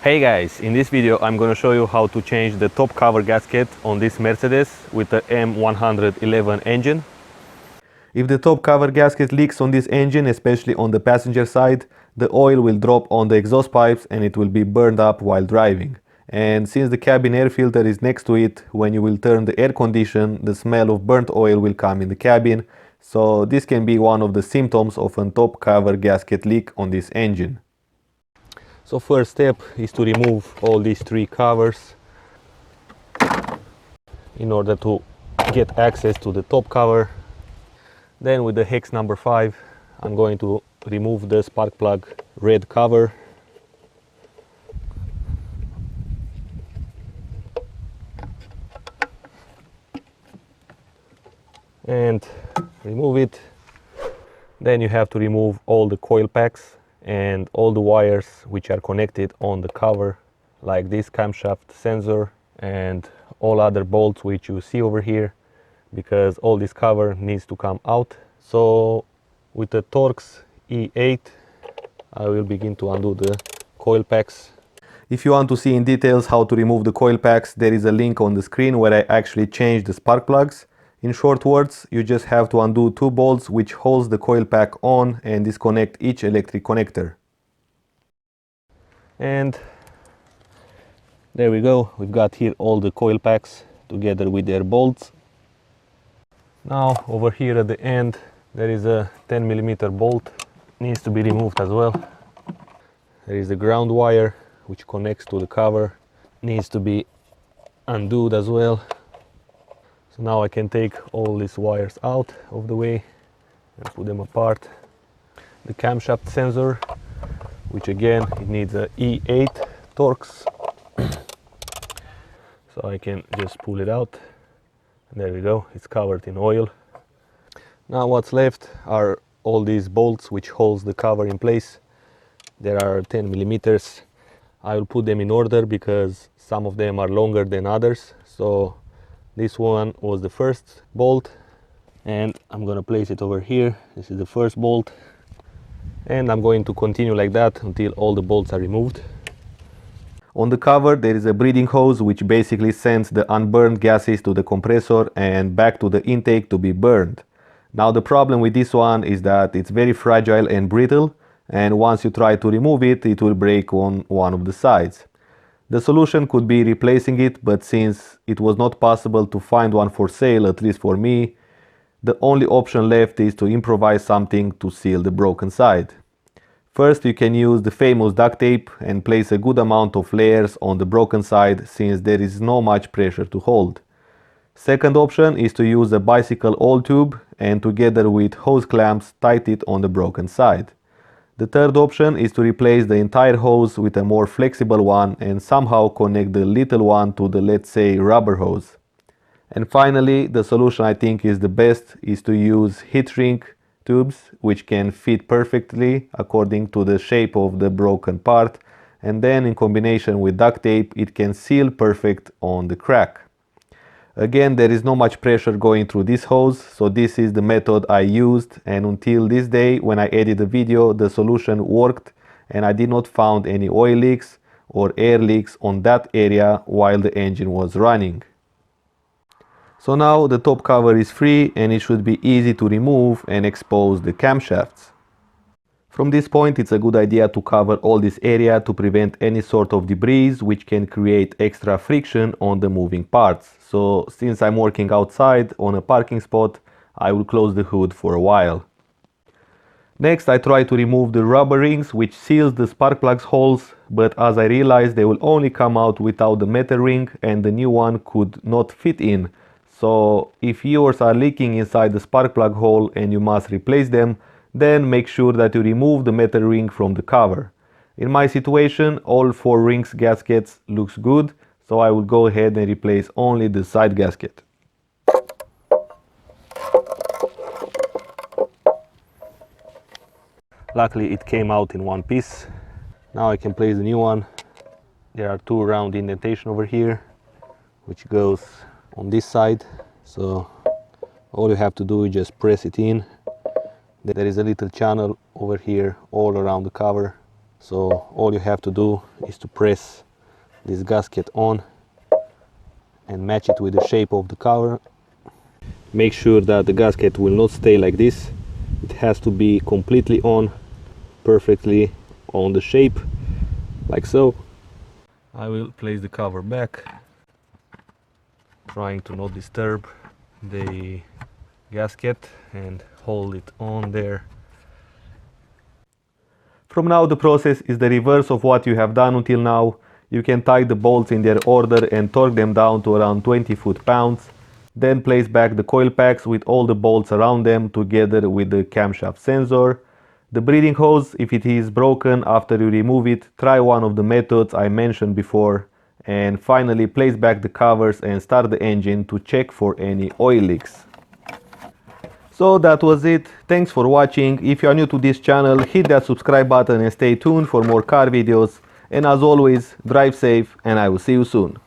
Hey guys, in this video I'm going to show you how to change the top cover gasket on this Mercedes with the M111 engine. If the top cover gasket leaks on this engine, especially on the passenger side, the oil will drop on the exhaust pipes and it will be burned up while driving. And since the cabin air filter is next to it, when you will turn the air condition, the smell of burnt oil will come in the cabin. So this can be one of the symptoms of a top cover gasket leak on this engine. So first step is to remove all these three covers in order to get access to the top cover. Then with the hex number 5, I'm going to remove the spark plug red cover. And remove it. Then you have to remove all the coil packs and all the wires which are connected on the cover, like this camshaft sensor and all other bolts which you see over here, because all this cover needs to come out. So with the Torx E8 I will begin to undo the coil packs. If you want to see in details how to remove the coil packs, there is a link on the screen where I actually changed the spark plugs. In short words, you just have to undo two bolts which holds the coil pack on and disconnect each electric connector. And there we go, we've got here all the coil packs together with their bolts. Now over here at the end there is a 10mm bolt, needs to be removed as well. There is the ground wire which connects to the cover, needs to be undone as well. So now I can take all these wires out of the way and put them apart. The camshaft sensor, which again it needs a E8 Torx, so I can just pull it out. And there we go, it's covered in oil. Now what's left are all these bolts which holds the cover in place. There are 10mm. I will put them in order because some of them are longer than others. So this one was the first bolt and I'm gonna place it over here. This is the first bolt and I'm going to continue like that until all the bolts are removed. On the cover there is a breathing hose which basically sends the unburned gases to the compressor and back to the intake to be burned. Now the problem with this one is that it's very fragile and brittle, and once you try to remove it, it will break on one of the sides. The solution could be replacing it, but since it was not possible to find one for sale, at least for me, the only option left is to improvise something to seal the broken side. First, you can use the famous duct tape and place a good amount of layers on the broken side, since there is no much pressure to hold. Second option is to use a bicycle oil tube and together with hose clamps tighten it on the broken side. The third option is to replace the entire hose with a more flexible one and somehow connect the little one to the, let's say, rubber hose. And finally, the solution I think is the best is to use heat shrink tubes which can fit perfectly according to the shape of the broken part, and then in combination with duct tape it can seal perfect on the crack. Again, there is no much pressure going through this hose, so this is the method I used, and until this day when I edited the video the solution worked and I did not find any oil leaks or air leaks on that area while the engine was running. So now the top cover is free and it should be easy to remove and expose the camshafts. From this point it's a good idea to cover all this area to prevent any sort of debris which can create extra friction on the moving parts. So since I'm working outside on a parking spot, I will close the hood for a while. Next I try to remove the rubber rings which seals the spark plugs holes, but as I realized they will only come out without the metal ring and the new one could not fit in. So if yours are leaking inside the spark plug hole and you must replace them, then make sure that you remove the metal ring from the cover. In my situation, all 4 rings gaskets looks good, so I will go ahead and replace only the side gasket. Luckily it came out in one piece. Now I can place the new one. There are 2 round indentation over here, which goes on this side. So all you have to do is just press it in. There is a little channel over here all around the cover, So all you have to do is to press this gasket on and match it with the shape of the cover. Make sure that the gasket will not stay like this. It has to be completely on, perfectly on the shape, like so. I will place the cover back, trying to not disturb the gasket, and hold it on there. From now the process is the reverse of what you have done until now. You can tie the bolts in their order and torque them down to around 20 foot-pounds. Then place back the coil packs with all the bolts around them together with the camshaft sensor. The breathing hose, if it is broken after you remove it, try one of the methods I mentioned before. And finally place back the covers and start the engine to check for any oil leaks. So that was it. Thanks for watching. If you are new to this channel, hit that subscribe button and stay tuned for more car videos. And as always, drive safe and I will see you soon.